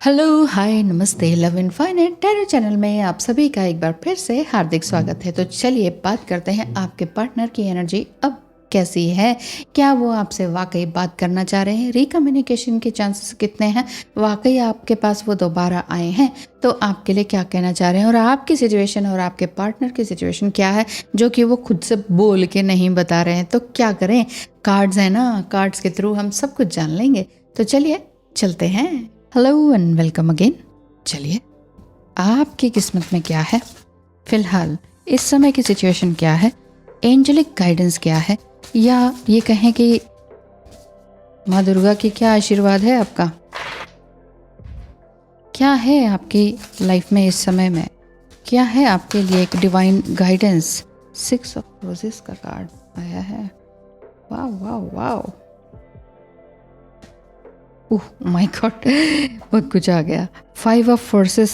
Hello, हाय, नमस्ते। Love infinite tarot channel में आप सभी का एक बार फिर से हार्दिक स्वागत है। तो चलिए बात करते हैं आपके पार्टनर की एनर्जी अब कैसी है। क्या वो आपसे वाकई बात करना चाह रहे हैं? रिकम्युनिकेशन के चांसेस कितने हैं? वाकई आपके पास वो दोबारा आए हैं तो आपके लिए क्या कहना चाह रहे हैं? और आपकी सिचुएशन और आपके पार्टनर की सिचुएशन क्या है जो कि वो खुद से बोल के नहीं बता रहे हैं? तो क्या करें? कार्ड्स है ना, कार्ड्स के थ्रू हम सब कुछ जान लेंगे। तो चलिए चलते हैं। Hello and welcome again. चलिए, आपकी किस्मत में क्या है फिलहाल, इस समय की सिचुएशन क्या है, एंजेलिक गाइडेंस क्या है, या ये कहें कि माँ दुर्गा की क्या आशीर्वाद है आपका, क्या है आपकी लाइफ में इस समय में, क्या है आपके लिए एक डिवाइन गाइडेंस। 6 ऑफ रोजेस का कार्ड आया है। वाह वाह वाह, ओह माय गॉड, बहुत कुछ आ गया। 5 ऑफ फोर्सेस,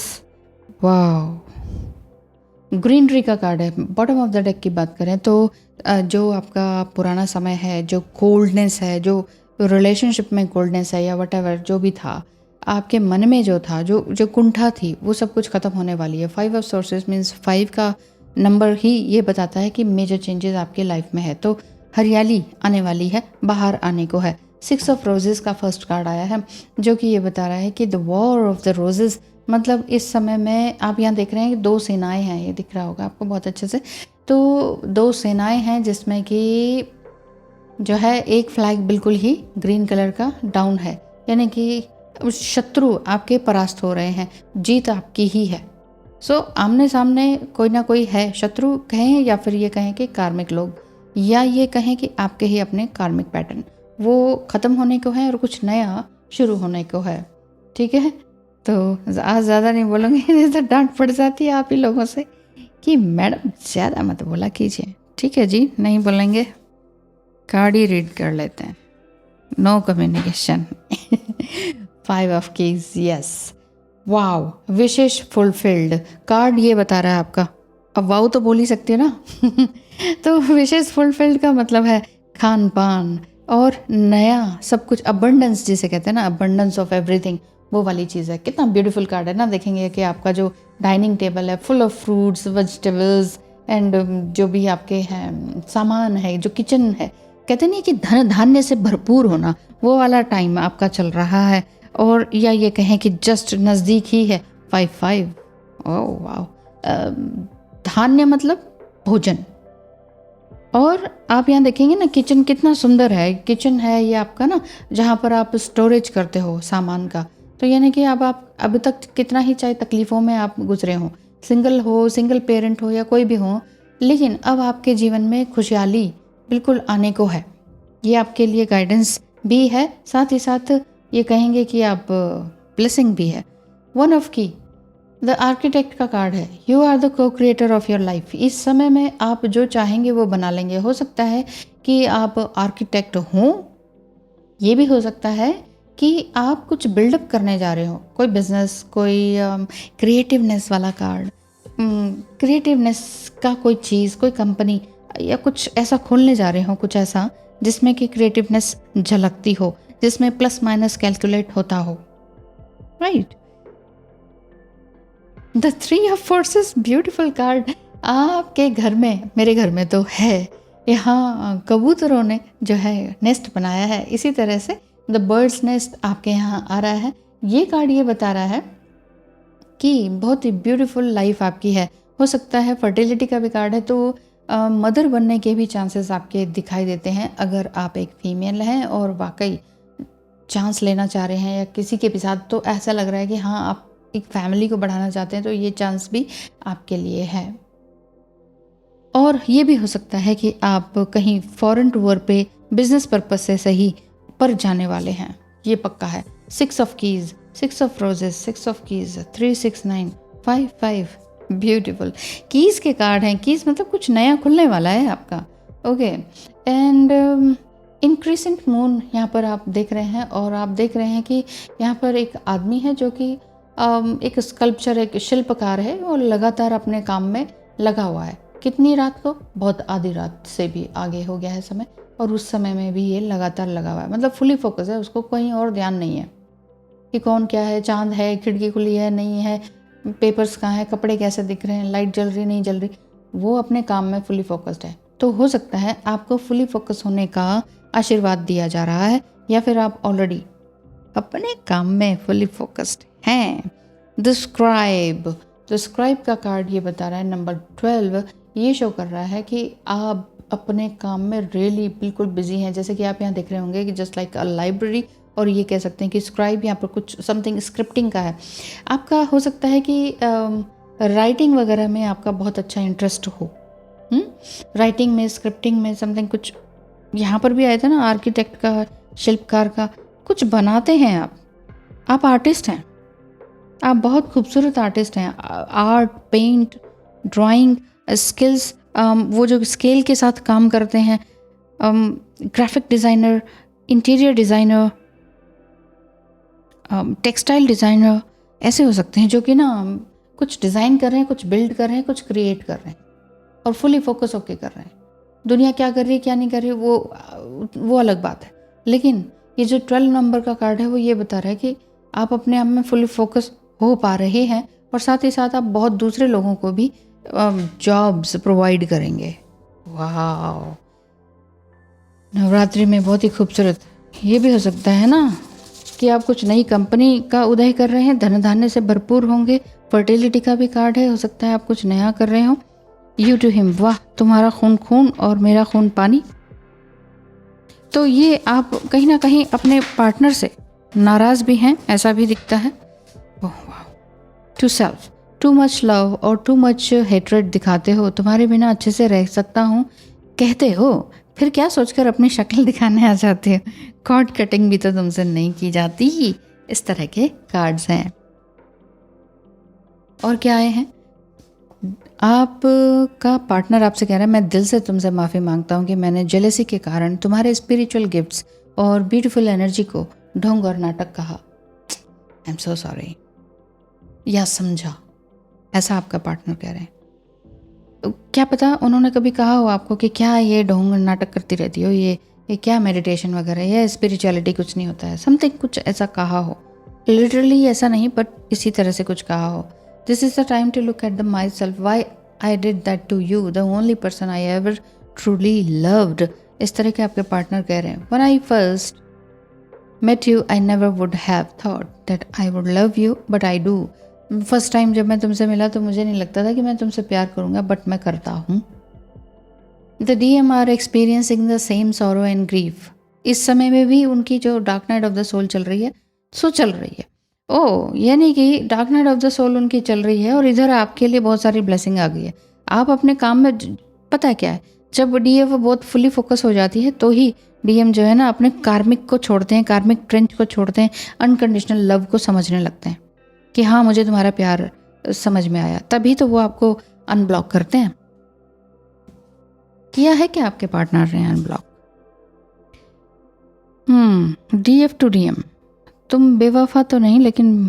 वाह। ग्रीनरी का कार्ड है। बॉटम ऑफ द डेक की बात करें तो जो आपका पुराना समय है, जो कोल्डनेस है, जो रिलेशनशिप में कोल्डनेस है या वट जो भी था आपके मन में, जो था, जो कुंठा थी, वो सब कुछ खत्म होने वाली है। 5 ऑफ सोर्सेस मीन्स 5 का नंबर ही ये बताता है कि मेजर चेंजेस आपके लाइफ में है। तो हरियाली आने वाली है, बाहर आने को है। 6 ऑफ रोजेस का फर्स्ट कार्ड आया है जो कि ये बता रहा है कि the war of the roses, मतलब इस समय में आप यहाँ देख रहे हैं कि 2 सेनाएं हैं। ये दिख रहा होगा आपको बहुत अच्छे से। तो 2 सेनाएं हैं जिसमें कि जो है एक फ्लैग बिल्कुल ही ग्रीन कलर का डाउन है, यानी कि शत्रु आपके परास्त हो रहे हैं, जीत आपकी ही है। सो आमने सामने कोई ना कोई है, शत्रु कहें या फिर ये कहें कि कार्मिक लोग, या ये कहें कि आपके ही अपने कार्मिक पैटर्न, वो ख़त्म होने को है और कुछ नया शुरू होने को है। ठीक है, तो आज ज़्यादा नहीं बोलूँगी, नहीं तो डांट पड़ जाती है आप ही लोगों से कि मैडम ज़्यादा मत बोला कीजिए। ठीक है जी, नहीं बोलेंगे। कार्ड ही रीड कर लेते हैं। No communication. 5 of keys, yes, wow, विशेष फुलफिल्ड कार्ड ये बता रहा है आपका। अब वाओ तो बोल ही सकती हो ना। तो विशेष फुलफिल्ड का मतलब है खान पान और नया सब कुछ, अबंडेंस जिसे कहते हैं ना, अबंडेंस ऑफ एवरीथिंग, वो वाली चीज़ है। कितना ब्यूटीफुल कार्ड है ना। देखेंगे कि आपका जो डाइनिंग टेबल है full of fruits, vegetables and जो भी आपके हैं सामान है, जो किचन है, कहते नहीं कि धन धान्य से भरपूर होना, वो वाला टाइम आपका चल रहा है। और या ये कहें कि जस्ट नज़दीक ही है। 5-5, ओह वाह। धान्य मतलब भोजन। और आप यहाँ देखेंगे ना, किचन कितना सुंदर है। किचन है ये आपका ना, जहाँ पर आप स्टोरेज करते हो सामान का। तो यानी कि अब आप अभी तक कितना ही चाहे तकलीफ़ों में आप गुजरे हों, सिंगल हो, सिंगल पेरेंट हो या कोई भी हो, लेकिन अब आपके जीवन में खुशहाली बिल्कुल आने को है। ये आपके लिए गाइडेंस भी है, साथ ही साथ ये कहेंगे कि आप ब्लेसिंग भी है। 1 ऑफ की, द आर्किटेक्ट का कार्ड है। यू आर द को क्रिएटर ऑफ योर लाइफ। इस समय में आप जो चाहेंगे वो बना लेंगे। हो सकता है कि आप आर्किटेक्ट हों, ये भी हो सकता है कि आप कुछ बिल्डअप करने जा रहे हो, कोई बिजनेस, कोई क्रिएटिवनेस वाला कार्ड, क्रिएटिवनेस का कोई चीज़, कोई कंपनी या कुछ ऐसा खोलने जा रहे हो, कुछ ऐसा जिसमें कि क्रिएटिवनेस झलकती हो, जिसमें प्लस माइनस कैलकुलेट होता हो, right. The 3 of forces, beautiful card. आपके घर में, मेरे घर में तो है, यहाँ कबूतरों ने जो है नेस्ट बनाया है। इसी तरह से द बर्ड्स नेस्ट आपके यहाँ आ रहा है। ये कार्ड ये बता रहा है कि बहुत ही ब्यूटीफुल लाइफ आपकी है। हो सकता है फर्टिलिटी का भी कार्ड है, तो मदर बनने के भी चांसेस आपके दिखाई देते हैं अगर आप एक फीमेल हैं और वाकई चांस लेना चाह रहे हैं या किसी के भी साथ। तो ऐसा लग रहा है कि हाँ, आप एक फैमिली को बढ़ाना चाहते हैं, तो ये चांस भी आपके लिए है। और ये भी हो सकता है कि आप कहीं फॉरेन टूर पे बिजनेस पर्पस से सही पर जाने वाले हैं, ये पक्का है। 6 of keys, 6 of roses, 6 of keys, 3-6-9, 5-5, beautiful. Keys के कार्ड हैं। कीज मतलब कुछ नया खुलने वाला है आपका। ओके, एंड इंक्रीसेंट मून यहाँ पर आप देख रहे हैं, और आप देख रहे हैं कि यहाँ पर एक आदमी है जो कि एक स्कल्पचर, एक शिल्पकार है, और लगातार अपने काम में लगा हुआ है। कितनी रात को? बहुत आधी रात से भी आगे हो गया है समय, और उस समय में भी ये लगातार लगा हुआ है, मतलब फुली फोकस है, उसको कहीं और ध्यान नहीं है। कि कौन क्या है, चांद है, खिड़की खुली है नहीं है, पेपर्स कहाँ हैं, कपड़े कैसे दिख रहे हैं, लाइट जल रही नहीं जल रही, वो अपने काम में फुली फोकस्ड है। तो हो सकता है आपको फुली फोकस होने का आशीर्वाद दिया जा रहा है, या फिर आप ऑलरेडी अपने काम में फुली फोकस्ड हैं। द स्क्राइब का कार्ड ये बता रहा है, नंबर 12 ये शो कर रहा है कि आप अपने काम में रियली बिल्कुल बिजी हैं। जैसे कि आप यहाँ देख रहे होंगे कि जस्ट लाइक अ लाइब्रेरी, और ये कह सकते हैं कि स्क्राइब यहाँ पर कुछ समथिंग स्क्रिप्टिंग का है। आपका हो सकता है कि राइटिंग वगैरह में आपका बहुत अच्छा इंटरेस्ट हो, राइटिंग में, स्क्रिप्टिंग में, समथिंग कुछ यहाँ पर भी आया था ना, आर्किटेक्ट का, शिल्पकार का, कुछ बनाते हैं आप आर्टिस्ट हैं, आप बहुत खूबसूरत आर्टिस्ट हैं। आर्ट, पेंट, ड्राइंग स्किल्स, वो जो स्केल के साथ काम करते हैं, graphic designer, interior designer, textile designer, ऐसे हो सकते हैं जो कि ना कुछ डिज़ाइन कर रहे हैं, कुछ बिल्ड कर रहे हैं, कुछ क्रिएट कर रहे हैं और फुली फोकस होके कर रहे हैं। दुनिया क्या कर रही है क्या नहीं कर रही वो अलग बात है, लेकिन ये जो 12 नंबर का कार्ड है वो ये बता रहा है कि आप अपने आप में फुली फोकस हो पा रहे हैं, और साथ ही साथ आप बहुत दूसरे लोगों को भी जॉब्स प्रोवाइड करेंगे। वाह, नवरात्रि में बहुत ही खूबसूरत। ये भी हो सकता है ना कि आप कुछ नई कंपनी का उदय कर रहे हैं, धन धान्य से भरपूर होंगे। फर्टिलिटी का भी कार्ड है, हो सकता है आप कुछ नया कर रहे हो। यू टू हिम, वाह, तुम्हारा खून खून और मेरा खून पानी। तो ये आप कहीं ना कहीं अपने पार्टनर से नाराज भी हैं, ऐसा भी दिखता है। To self, too much love और टू मच हेट्रेड दिखाते हो, तुम्हारे बिना अच्छे से रह सकता हूँ कहते हो, फिर क्या सोचकर अपनी शक्ल दिखाने आ जाते हो। कॉर्ड कटिंग भी तो तुमसे नहीं की जाती। इस तरह के कार्ड्स हैं। और क्या आए हैं, आपका पार्टनर आपसे कह रहा है, मैं दिल से तुमसे माफ़ी मांगता हूँ कि मैंने जेलेसी के कारण तुम्हारे स्पिरिचुअल गिफ्ट्स और ब्यूटीफुल एनर्जी को ढोंग और नाटक कहा। आई एम सो सॉरी, या समझा, ऐसा आपका पार्टनर कह रहे हैं। क्या पता उन्होंने कभी कहा हो आपको कि क्या ये ढोंग नाटक करती रहती हो, ये क्या मेडिटेशन वगैरह, ये स्पिरिचुअलिटी कुछ नहीं होता है, समथिंग कुछ ऐसा कहा हो। लिटरली ऐसा नहीं, बट इसी तरह से कुछ कहा हो। This is the time to look at the my self, why I did that to you, the only person I ever truly loved. इस तरह के आपके पार्टनर कह रहे हैं। When I first met you, I never would have thought that I would love you, but I do. First time जब मैं तुमसे मिला तो मुझे नहीं लगता था कि मैं तुमसे प्यार करूँगा, बट मैं करता हूँ। The DM are experiencing the same sorrow and grief. इस समय में भी उनकी जो dark night of the soul चल रही है, सो चल रही है। ओह, यानी कि dark night of the soul उनकी चल रही है और इधर आपके लिए बहुत सारी ब्लेसिंग आ गई है। आप अपने काम में, पता है क्या है, जब DF बहुत फुली फोकस हो जाती है तो ही DM जो है ना अपने कार्मिक को छोड़ते हैं, कार्मिक ट्रेंच को छोड़ते हैं, अनकंडीशनल लव को समझने लगते हैं कि हाँ मुझे तुम्हारा प्यार समझ में आया, तभी तो वो आपको अनब्लॉक करते हैं। किया है क्या आपके पार्टनर ने अनब्लॉक? DF टू DM, तुम बेवफा तो नहीं, लेकिन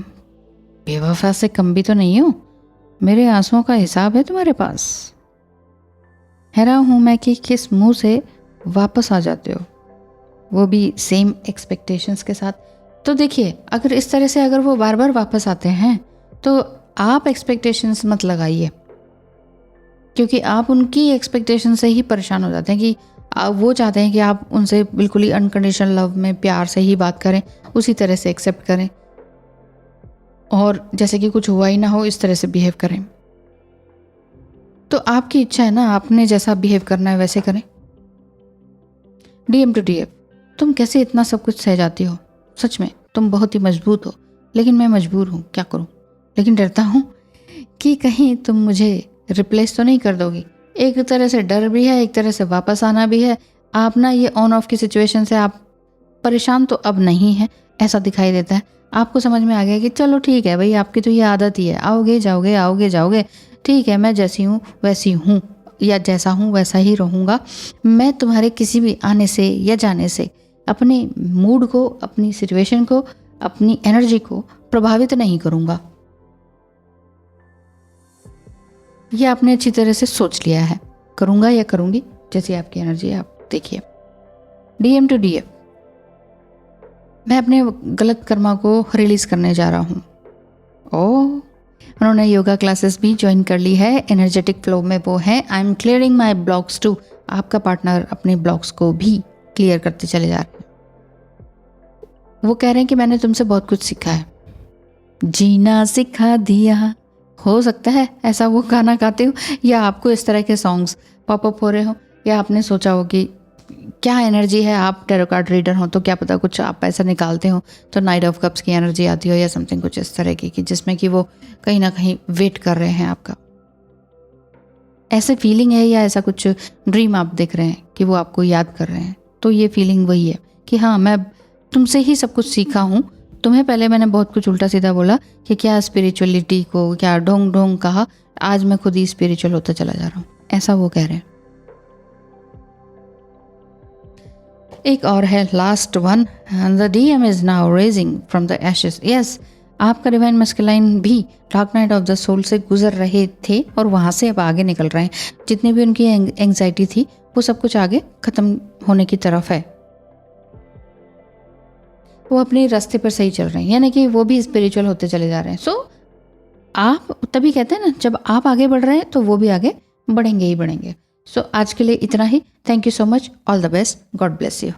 बेवफा से कम भी तो नहीं हो। मेरे आंसुओं का हिसाब है तुम्हारे पास। हैरान हूं मैं कि किस मुंह से वापस आ जाते हो, वो भी सेम एक्सपेक्टेशंस के साथ। तो देखिए, अगर इस तरह से अगर वो बार बार वापस आते हैं तो आप एक्सपेक्टेशंस मत लगाइए, क्योंकि आप उनकी एक्सपेक्टेशन से ही परेशान हो जाते हैं कि वो चाहते हैं कि आप उनसे बिल्कुल ही अनकंडीशनल लव में प्यार से ही बात करें, उसी तरह से एक्सेप्ट करें और जैसे कि कुछ हुआ ही ना हो इस तरह से बिहेव करें। तो आपकी इच्छा है ना, आपने जैसा बिहेव करना है वैसे करें। DM टू DF, तुम कैसे इतना सब कुछ सह जाती हो? सच में तुम बहुत ही मजबूत हो, लेकिन मैं मजबूर हूँ, क्या करूँ? लेकिन डरता हूँ कि कहीं तुम मुझे रिप्लेस तो नहीं कर दोगी। एक तरह से डर भी है, एक तरह से वापस आना भी है। आप ना ये ऑन ऑफ की सिचुएशन से आप परेशान तो अब नहीं है, ऐसा दिखाई देता है। आपको समझ में आ गया कि चलो ठीक है भाई, आपकी तो ये आदत ही है, आओगे जाओगे आओगे जाओगे, ठीक है, मैं जैसी हूँ वैसी हूँ, या जैसा हूँ वैसा ही रहूँगा। मैं तुम्हारे किसी भी आने से या जाने से अपने मूड को, अपनी सिचुएशन को, अपनी एनर्जी को प्रभावित नहीं करूँगा। ये आपने अच्छी तरह से सोच लिया है, करूँगा या करूँगी, जैसी आपकी एनर्जी है। आप देखिए, DM टू DF, मैं अपने गलत कर्मा को रिलीज़ करने जा रहा हूँ। ओह! उन्होंने योगा क्लासेस भी जॉइन कर ली है, एनर्जेटिक फ्लो में वो हैं। I am clearing my blocks too. आपका पार्टनर अपने ब्लॉक्स को भी क्लियर करते चले जा रहे हैं। वो कह रहे हैं कि मैंने तुमसे बहुत कुछ सीखा है, जीना सिखा दिया। हो सकता है ऐसा वो गाना गाते हो, या आपको इस तरह के सॉन्ग्स पॉपअप हो रहे हो, या आपने सोचा हो कि क्या एनर्जी है, आप टैरो कार्ड रीडर हो तो क्या पता कुछ आप ऐसा निकालते हो तो नाइट ऑफ कप्स की एनर्जी आती हो, या समथिंग कुछ इस तरह की जिसमें कि वो कहीं ना कहीं वेट कर रहे हैं आपका। ऐसे फीलिंग है, या ऐसा कुछ ड्रीम आप देख रहे हैं कि वो आपको याद कर रहे हैं, तो ये फीलिंग वही है कि हाँ, मैं तुमसे ही सब कुछ सीखा हूँ। तुम्हें पहले मैंने बहुत कुछ उल्टा सीधा बोला कि क्या स्पिरिचुअलिटी को क्या ढोंग ढोंग कहा, आज मैं खुद ही स्पिरिचुअल होता चला जा रहा हूँ, ऐसा वो कह रहे हैं। एक और है लास्ट वन, द डीएम is now raising from the ashes. Yes, आपका डिवाइन मस्कुलाइन भी dark night of the soul से गुजर रहे थे और वहाँ से अब आगे निकल रहे हैं। जितनी भी उनकी एंग्जाइटी थी वो सब कुछ आगे ख़त्म होने की तरफ है। वो अपने रास्ते पर सही चल रहे हैं, यानी कि वो भी स्पिरिचुअल होते चले जा रहे हैं। सो आप तभी कहते हैं ना, जब आप आगे बढ़ रहे हैं तो वो भी आगे बढ़ेंगे ही बढ़ेंगे। सो आज के लिए इतना ही। Thank you so much. All the best. God bless you.